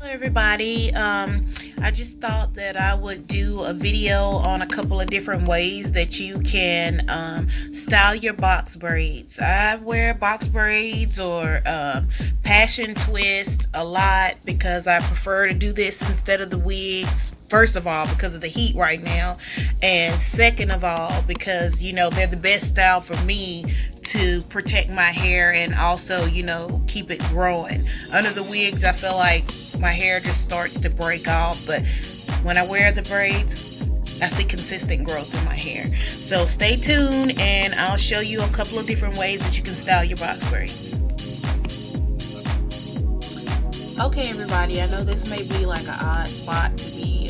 Hello everybody. I just thought that I would do a video on a couple of different ways that you can style your box braids. I wear box braids or passion twist a lot because I prefer to do this instead of the wigs. First of all, because of the heat right now, and second of all, because they're the best style for me to protect my hair and also keep it growing. Under the wigs, I feel like my hair just starts to break off, but when I wear the braids, I see consistent growth in my hair. So stay tuned and I'll show you a couple of different ways that you can style your box braids. Okay everybody, I know this may be like an odd spot to be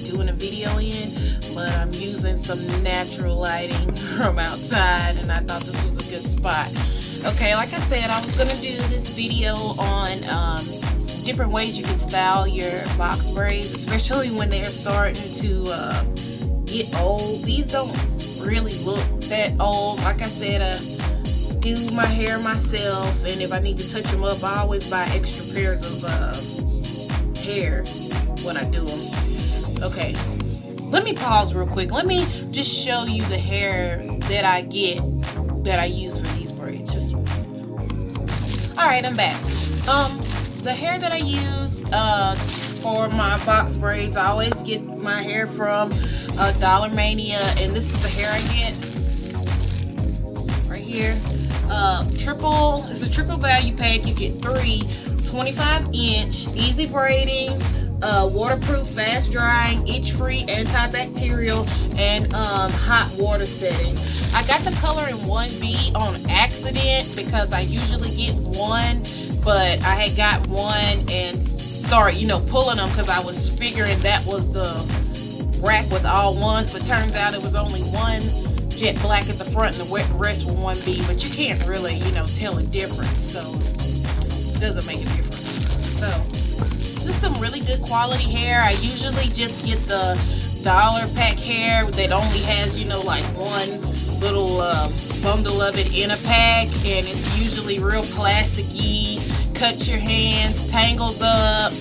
doing a video in, but I'm using some natural lighting from outside and I thought this was a good spot. Okay, like I said, I was going to do this video on different ways you can style your box braids, especially when they're starting to get old. These don't really look that old. Like I said, do my hair myself, and if I need to touch them up, I always buy extra pairs of hair when I do them. Okay, let me pause real quick. Let me just show you the hair that I get that I use for these braids. Alright, I'm back. The hair that I use for my box braids, I always get my hair from Dollar Mania, and this is the hair I get right here. It's a triple value pack. You get 3 25-inch easy braiding, waterproof, fast drying, itch free, antibacterial, and hot water setting. I got the color in 1B on accident because I usually get one, but I had got one and started pulling them because I was figuring that was the rack with all ones, but turns out it was only one jet black at the front and the rest were 1B, but you can't really tell a difference, so it doesn't make a difference. So this is some really good quality hair. I usually just get the dollar pack hair that only has like one little bundle of it in a pack, and it's usually real plasticky, cuts your hands, tangles up,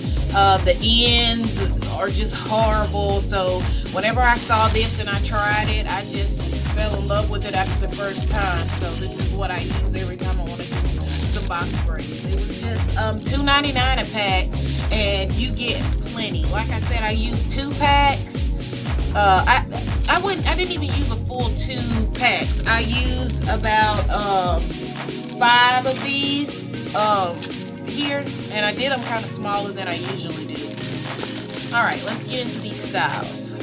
the ends are just horrible. So whenever I saw this and I tried it, I just fell in love with it after the first time. So this is what I use every time I want to do some box braids. It was just $2.99 a pack, and you get plenty. Like I said, I used 2 packs. I didn't even use a full 2 packs. I used about 5 of these here, and I did them kind of smaller than I usually do. Alright, let's get into these styles.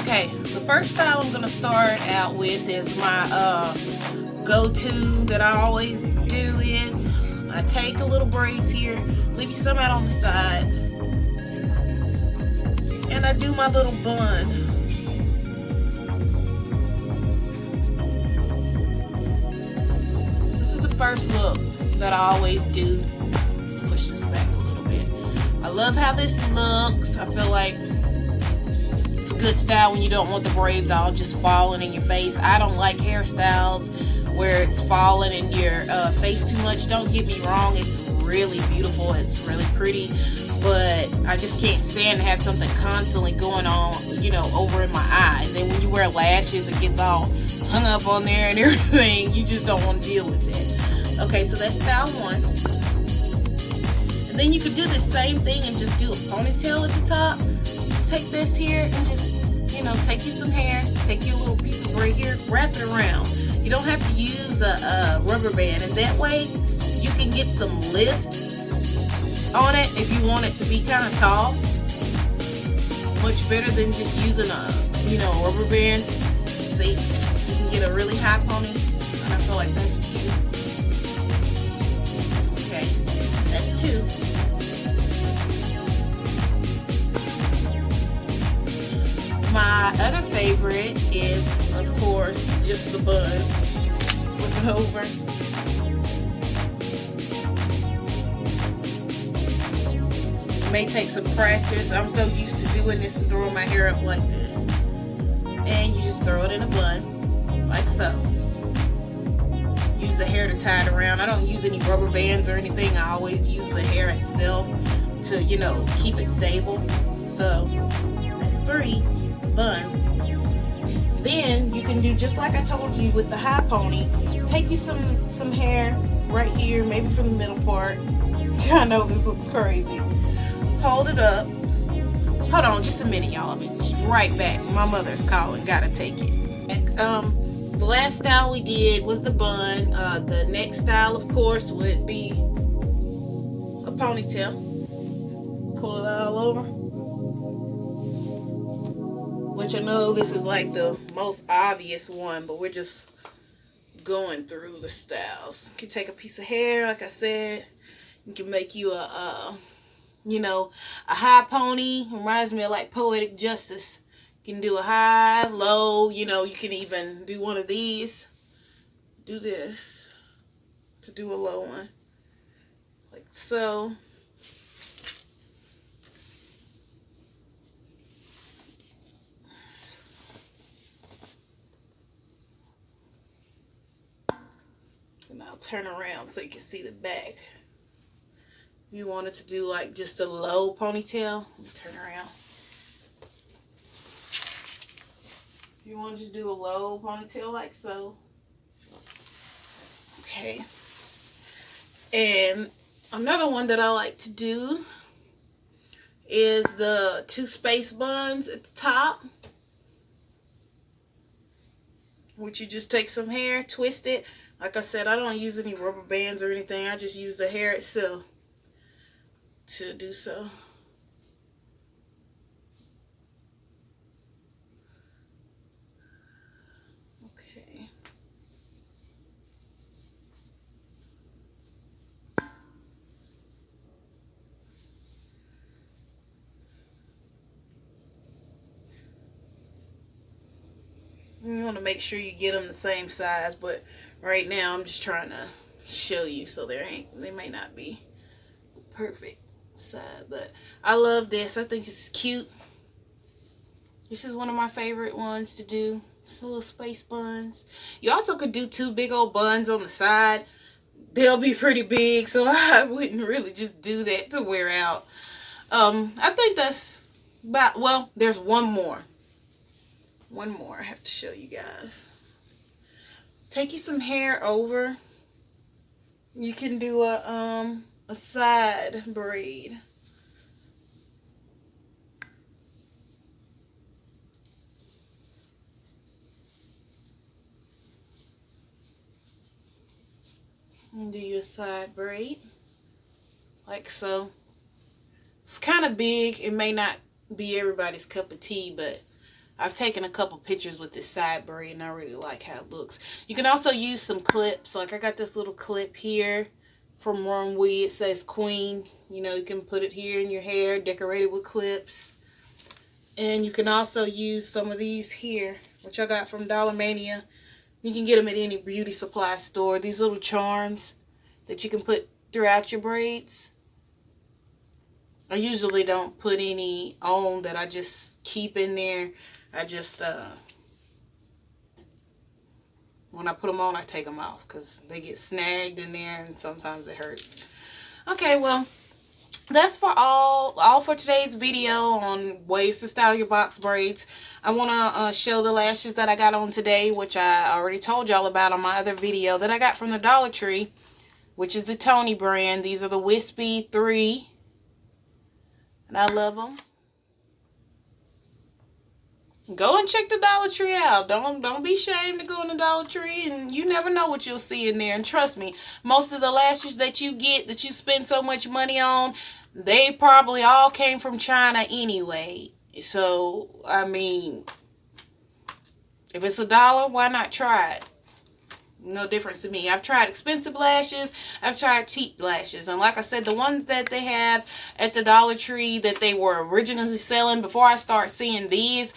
Okay, the first style I'm going to start out with is my go-to that I always do is I take a little braids here, leave you some out on the side, and I do my little bun. This is the first look that I always do. Let's push this back a little bit. I love how this looks. I feel like it's a good style when you don't want the braids all just falling in your face. I don't like hairstyles where it's falling in your face too much. Don't get me wrong, it's really beautiful, it's really pretty, but I just can't stand to have something constantly going on, over in my eye. And then when you wear lashes, it gets all hung up on there and everything. You just don't want to deal with it. Okay, so that's style 1. And then you could do the same thing and just do a ponytail at the top. Take this here and just, take you some hair, take you a little piece of braid here, wrap it around. You don't have to use a rubber band, and that way you can get some lift on it if you want it to be kind of tall. Much better than just using a rubber band. See, you can get a really high pony, and I feel like that's cute. Okay, that's 2. My other favorite is, of course, just the bun. Flip it over. It may take some practice. I'm so used to doing this and throwing my hair up like this. And you just throw it in a bun, like so. Use the hair hair to tie it around. I don't use any rubber bands or anything. I always use the hair itself to, you know, keep it stable. So that's 3 bun. Then you can do just like I told you with the high pony. Take you some hair right here, maybe from the middle part. I know this looks crazy. Hold it up. Hold on just a minute, y'all. I'll be right back. My mother's calling. Gotta take it. The last style we did was the bun. The next style, of course, would be a ponytail. Pull it all over. Which I know this is like the most obvious one, but we're just going through the styles. You can take a piece of hair, like I said. You can make you you know, a high pony. Reminds me of like Poetic Justice. You can do a high, low, you know, you can even do one of these. Do this to do a low one. Like so. And I'll turn around so you can see the back. You wanted to do like just a low ponytail. Let me turn around. You want to just do a low ponytail like so. Okay. And another one that I like to do is the 2 space buns at the top. Which you just take some hair, twist it. Like I said, I don't use any rubber bands or anything. I just use the hair itself to do so. Okay. You want to make sure you get them the same size, but right now I'm just trying to show you, so they may not be perfect side, but I love this. I think this is cute. This is one of my favorite ones to do. Just little space buns. You also could do 2 big old buns on the side. They'll be pretty big, so I wouldn't really just do that to wear out. I think that's about, well, there's one more. One more I have to show you guys. Take you some hair over. You can do a side braid. And do you a side braid like so. It's kind of big. It may not be everybody's cup of tea, but I've taken a couple pictures with this side braid and I really like how it looks. You can also use some clips. Like I got this little clip here from Runway. It says Queen. You know, you can put it here in your hair, decorate it with clips. And you can also use some of these here, which I got from Dollar Mania. You can get them at any beauty supply store. These little charms that you can put throughout your braids. I usually don't put any on that I just keep in there. I just, when I put them on, I take them off because they get snagged in there and sometimes it hurts. Okay, well, that's for all for today's video on ways to style your box braids. I want to show the lashes that I got on today, which I already told y'all about on my other video that I got from the Dollar Tree, which is the Tony brand. These are the Wispy 3, and I love them. Go and check the Dollar Tree out. Don't be ashamed to go in the Dollar Tree, and you never know what you'll see in there. And trust me, most of the lashes that you get, that you spend so much money on, they probably all came from China anyway. So, I mean, if it's $1, why not try it? No difference to me. I've tried expensive lashes. I've tried cheap lashes. And like I said, the ones that they have at the Dollar Tree that they were originally selling before I start seeing these,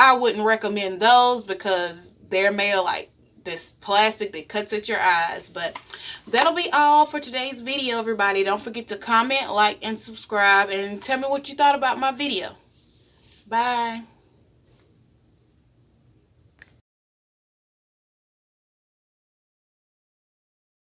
I wouldn't recommend those because they're made of like this plastic that cuts at your eyes. But that'll be all for today's video, everybody. Don't forget to comment, like, and subscribe. And tell me what you thought about my video. Bye.